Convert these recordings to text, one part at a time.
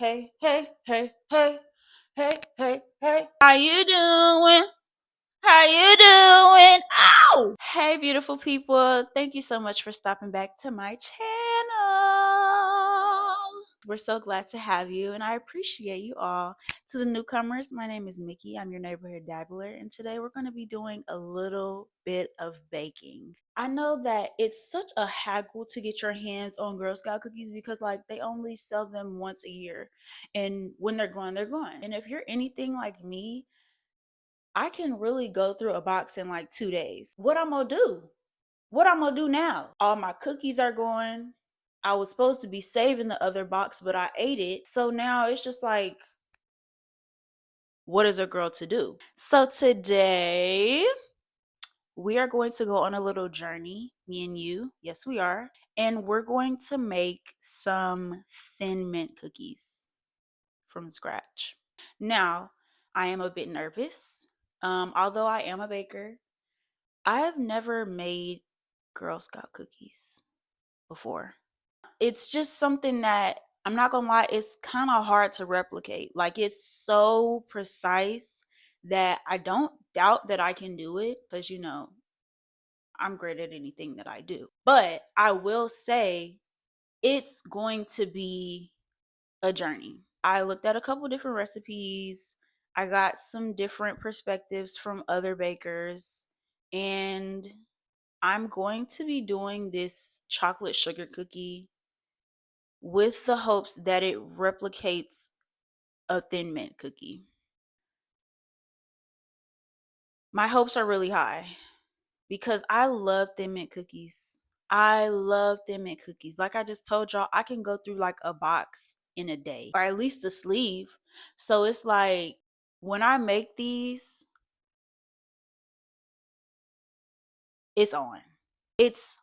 hey, hey, hey, hey, hey, hey, hey. How you doing? How you doing? Ow! Hey, beautiful people. Thank you so much for stopping back to my channel. We're so glad to have you, and I appreciate you all. To the newcomers, my name is Mickey. I'm your neighborhood dabbler, and today we're going to be doing a little bit of baking. I know that it's such a haggle to get your hands on Girl Scout cookies because, like, they only sell them once a year, and when they're gone, they're gone. And if you're anything like me, I can really go through a box in like 2 days. What I'm gonna do? What I'm gonna do now? All my cookies are gone. I was supposed to be saving the other box, but I ate it. So now it's just like, what is a girl to do? So today we are going to go on a little journey, me and you. Yes, we are. And we're going to make some Thin Mint cookies from scratch. Now, I am a bit nervous. Although I am a baker, I have never made Girl Scout cookies before. It's just something that I'm not gonna lie, it's kind of hard to replicate. Like, it's so precise that I don't doubt that I can do it because, I'm great at anything that I do. But I will say it's going to be a journey. I looked at a couple different recipes. I got some different perspectives from other bakers, and I'm going to be doing this chocolate sugar cookie with the hopes that it replicates a Thin Mint cookie. My hopes are really high because I love Thin Mint cookies. I love Thin Mint cookies. Like I just told y'all, I can go through like a box in a day, or at least the sleeve. So it's like when I make these, it's on. It's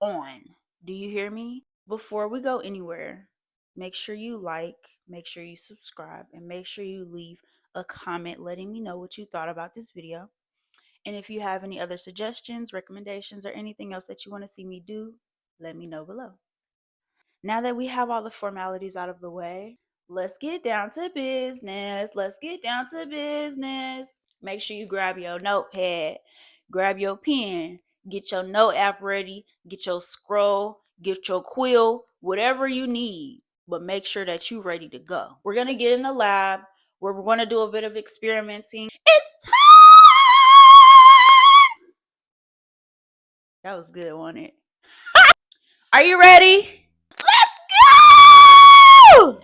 on. Do you hear me? Before we go anywhere, make sure you like, make sure you subscribe, and make sure you leave a comment letting me know what you thought about this video. And if you have any other suggestions, recommendations, or anything else that you want to see me do, let me know below. Now that we have all the formalities out of the way, let's get down to business. Let's get down to business. Make sure you grab your notepad, grab your pen, get your note app ready, get your scroll, get your quill, whatever you need. But make sure that you're ready to go. We're going to get in the lab where we're going to do a bit of experimenting. It's time! That was good, wasn't it? Are you ready? Let's go!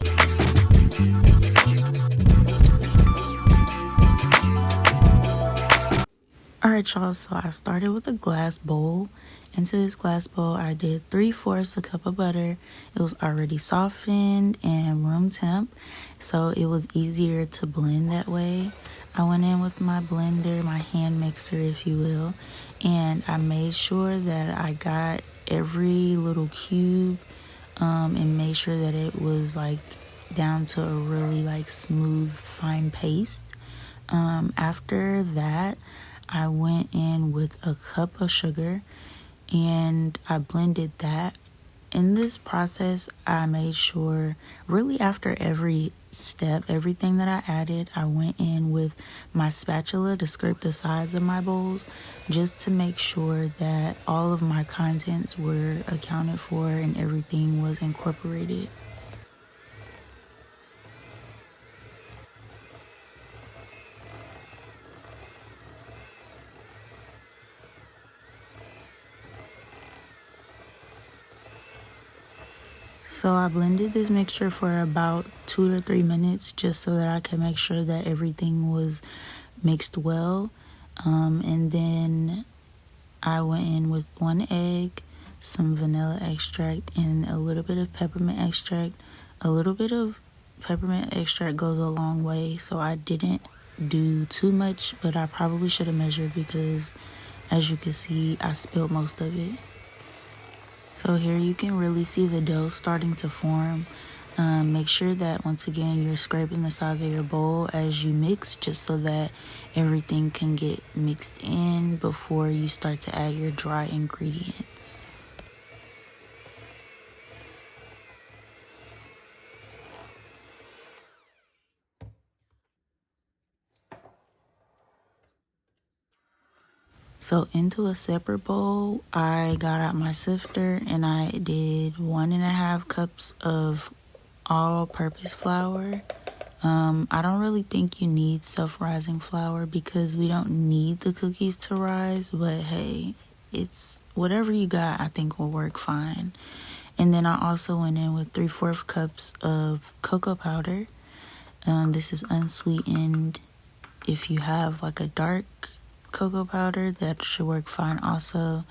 Alright, y'all, so I started with a glass bowl. Into this glass bowl, I did 3/4 a cup of butter. It was already softened and room temp, so it was easier to blend that way. I went in with my blender, my hand mixer, if you will, and I made sure that I got every little cube and made sure that it was like down to a really like smooth, fine paste. After that, I went in with a cup of sugar and I blended that. In this process, I made sure, really after every step, everything that I added, I went in with my spatula to scrape the sides of my bowls just to make sure that all of my contents were accounted for and everything was incorporated. So I blended this mixture for about 2 to 3 minutes just so that I could make sure that everything was mixed well. And then I went in with 1 egg, some vanilla extract, and a little bit of peppermint extract. A little bit of peppermint extract goes a long way, so I didn't do too much, but I probably should have measured because, as you can see, I spilled most of it. So here you can really see the dough starting to form. Make sure that once again you're scraping the sides of your bowl as you mix, just so that everything can get mixed in before you start to add your dry ingredients. So into a separate bowl, I got out my sifter and I did 1.5 cups of all-purpose flour. I don't really think you need self-rising flour because we don't need the cookies to rise, but hey, it's whatever you got, I think will work fine. And then I also went in with 3/4 cups of cocoa powder. This is unsweetened. If you have like a dark cocoa powder, that should work fine also.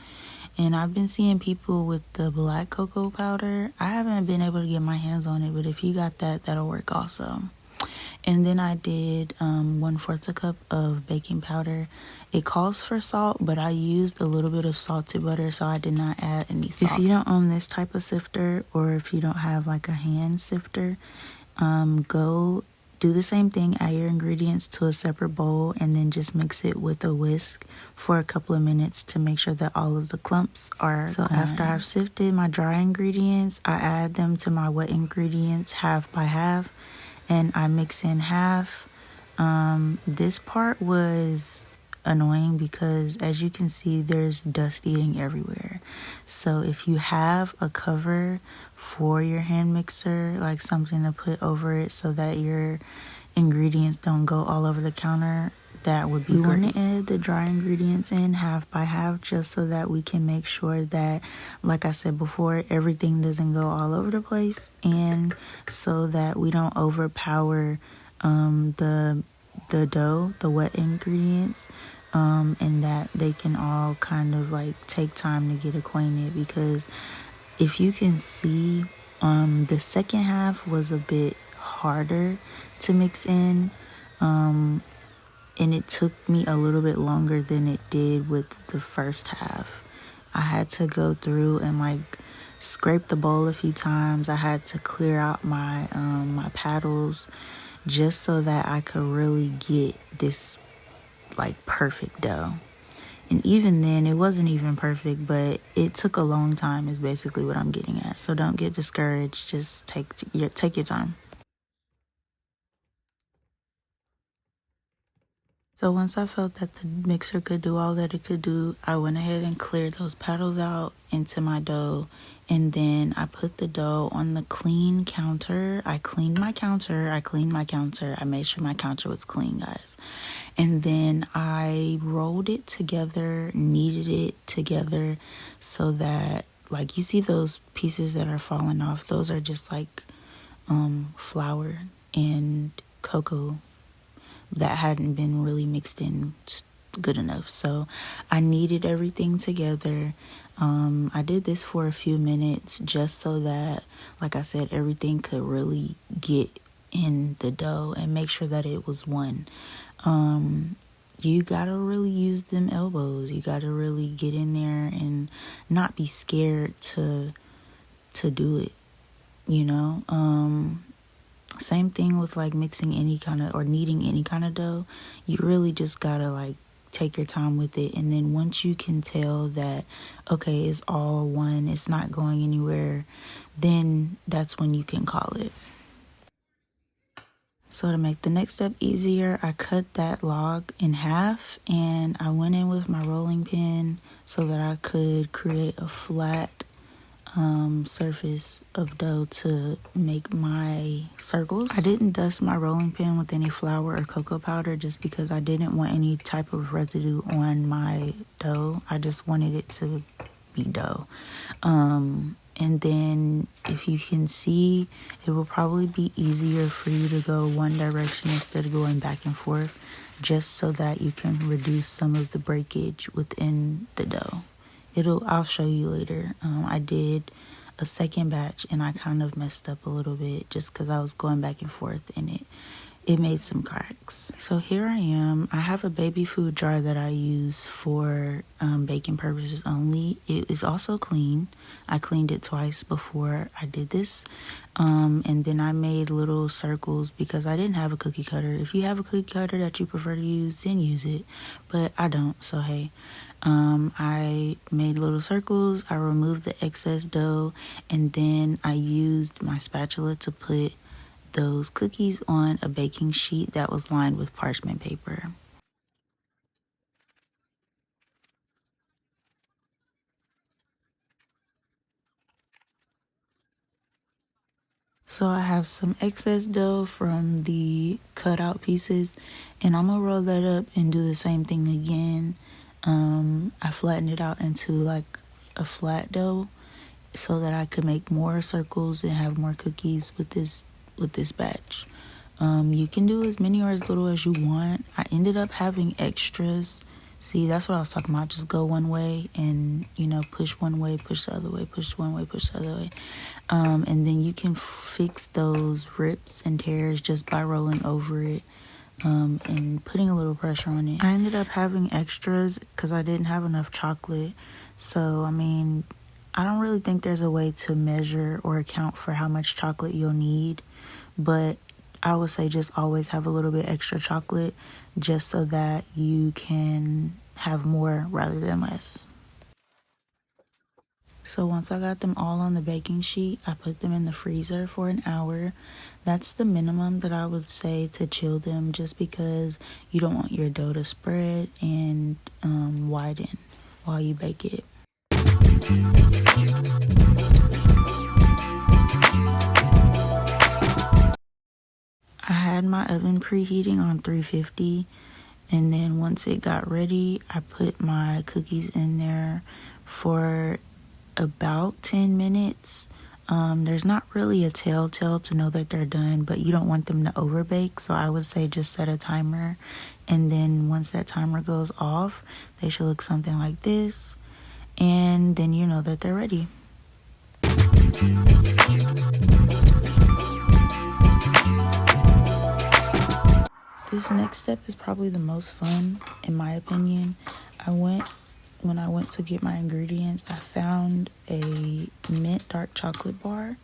And I've been seeing people with the black cocoa powder. I haven't been able to get my hands on it, but if you got that, that'll work also. And then I did 1/4 a cup of baking powder. It calls for salt, but I used a little bit of salted butter, so I did not add any salt. If you don't own this type of sifter, or if you don't have like a hand sifter, go do the same thing. Add your ingredients to a separate bowl and then just mix it with a whisk for a couple of minutes to make sure that all of the clumps are gone. After I've sifted my dry ingredients, I add them to my wet ingredients half by half, and I mix in half. This part was annoying because, as you can see, there's dust eating everywhere. So if you have a cover for your hand mixer, like something to put over it so that your ingredients don't go all over the counter, that would be great. We want to add the dry ingredients in half by half just so that we can make sure that, like I said before, everything doesn't go all over the place, and so that we don't overpower the dough, the wet ingredients, and that they can all kind of like take time to get acquainted. Because if you can see, the second half was a bit harder to mix in, and it took me a little bit longer than it did with the first half. I had to go through and like scrape the bowl a few times. I had to clear out my my paddles just so that I could really get this like perfect dough. And even then, it wasn't even perfect, but it took a long time is basically what I'm getting at. So don't get discouraged. Just take your time. So once I felt that the mixer could do all that it could do, I went ahead and cleared those paddles out into my dough. And then I put the dough on the clean counter. I cleaned my counter. I made sure my counter was clean, guys. And then I rolled it together, kneaded it together so that, like, you see those pieces that are falling off? Those are just like flour and cocoa that hadn't been really mixed in good enough. So I kneaded everything together. I did this for a few minutes just so that, like I said, everything could really get in the dough and make sure that it was one. You gotta really use them elbows. You gotta really get in there and not be scared to do it, you know. Same thing with like mixing any kind of, or kneading any kind of dough. You really just gotta like take your time with it. And then once you can tell that, okay, it's all one, it's not going anywhere, then that's when you can call it. So to make the next step easier, I cut that log in half and I went in with my rolling pin so that I could create a flat surface of dough to make my circles. I didn't dust my rolling pin with any flour or cocoa powder just because I didn't want any type of residue on my dough. I just wanted it to be dough. And then if you can see, it will probably be easier for you to go one direction instead of going back and forth, just so that you can reduce some of the breakage within the dough. I'll show you later. I did a second batch and I kind of messed up a little bit just because I was going back and forth and it made some cracks. So here I am. I have a baby food jar that I use for baking purposes only. It is also clean. I cleaned it twice before I did this. And then I made little circles because I didn't have a cookie cutter. If you have a cookie cutter that you prefer to use, then use it. But I don't, so hey. I made little circles. I removed the excess dough, and then I used my spatula to put those cookies on a baking sheet that was lined with parchment paper. So I have some excess dough from the cut out pieces, and I'm gonna roll that up and do the same thing again. I flattened it out into like a flat dough so that I could make more circles and have more cookies with this batch. You can do as many or as little as you want. I ended up having extras. See, that's what I was talking about. Just go one way and, push one way, push the other way, push one way, push the other way. And then you can fix those rips and tears just by rolling over it and putting a little pressure on it. I ended up having extras because I didn't have enough chocolate. So, I don't really think there's a way to measure or account for how much chocolate you'll need, but I would say just always have a little bit extra chocolate just so that you can have more rather than less. So once I got them all on the baking sheet, I put them in the freezer for an hour. That's the minimum that I would say to chill them, just because you don't want your dough to spread and widen while you bake it. I had my oven preheating on 350, and then once it got ready, I put my cookies in there for about 10 minutes. There's not really a telltale to know that they're done, but you don't want them to overbake, so I would say just set a timer, and then once that timer goes off, they should look something like this, and then you know that they're ready. This next step is probably the most fun, in my opinion. When I went to get my ingredients, I found a mint dark chocolate bar,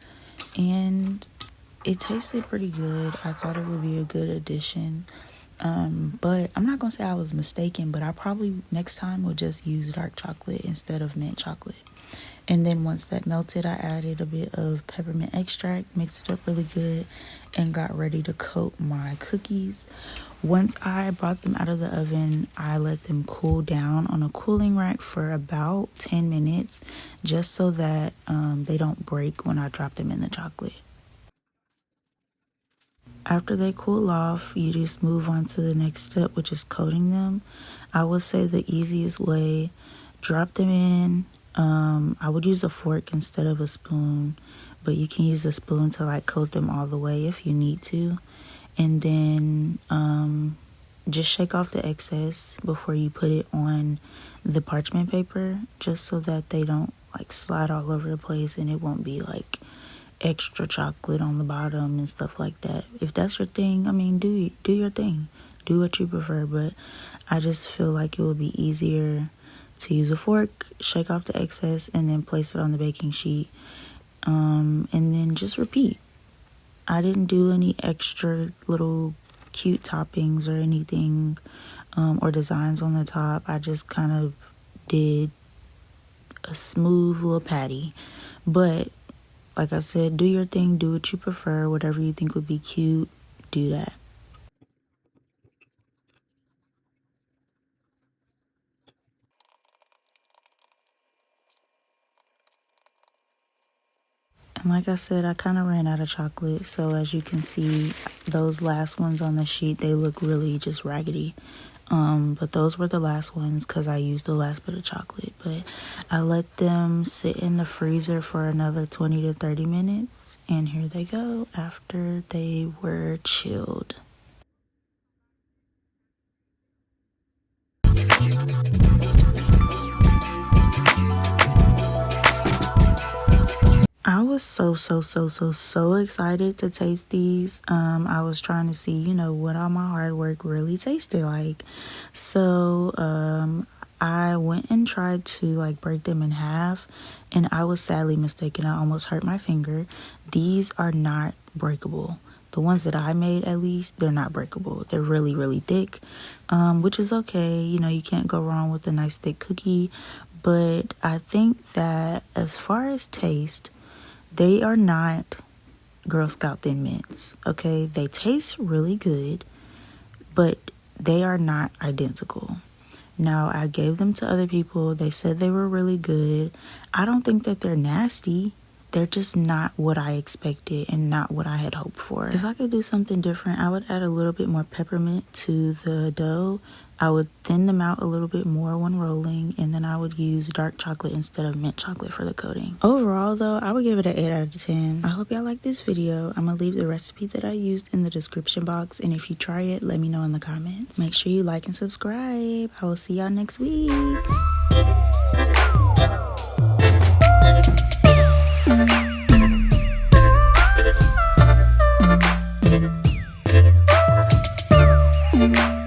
and it tasted pretty good. I thought it would be a good addition. But I'm not gonna say I was mistaken, but I probably next time will just use dark chocolate instead of mint chocolate. And then once that melted, I added a bit of peppermint extract, mixed it up really good, and got ready to coat my cookies. Once I brought them out of the oven, I let them cool down on a cooling rack for about 10 minutes, just so that they don't break when I drop them in the chocolate. After they cool off, you just move on to the next step, which is coating them. I would say the easiest way, drop them in. I would use a fork instead of a spoon, but you can use a spoon to like coat them all the way if you need to. And then just shake off the excess before you put it on the parchment paper, just so that they don't like slide all over the place and it won't be like extra chocolate on the bottom and stuff like that. If that's your thing, do your thing. Do what you prefer, but I just feel like it would be easier to use a fork, shake off the excess, and then place it on the baking sheet. And then just repeat. I didn't do any extra little cute toppings or anything or designs on the top. I just kind of did a smooth little patty. But like I said, do your thing, do what you prefer, whatever you think would be cute, do that. And like I said, I kind of ran out of chocolate. So as you can see, those last ones on the sheet, they look really just raggedy. But those were the last ones because I used the last bit of chocolate. But I let them sit in the freezer for another 20 to 30 minutes. And here they go after they were chilled. I was so excited to taste these. I was trying to see, what all my hard work really tasted like. So, I went and tried to like break them in half, and I was sadly mistaken. I almost hurt my finger. These are not breakable. The ones that I made, at least, they're not breakable. They're really, really thick, which is okay. You can't go wrong with a nice thick cookie. But I think that as far as taste, they are not Girl Scout Thin Mints, okay? They taste really good, but they are not identical. Now, I gave them to other people. They said they were really good. I don't think that they're nasty. they're just not what I expected and not what I had hoped for. If I could do something different, I would add a little bit more peppermint to the dough. I would thin them out a little bit more when rolling, and then I would use dark chocolate instead of mint chocolate for the coating. Overall though, I would give it an 8 out of 10. I hope y'all like this video. I'm gonna leave the recipe that I used in the description box, and if you try it, let me know in the comments. Make sure you like and subscribe. I will see y'all next week. Thank you.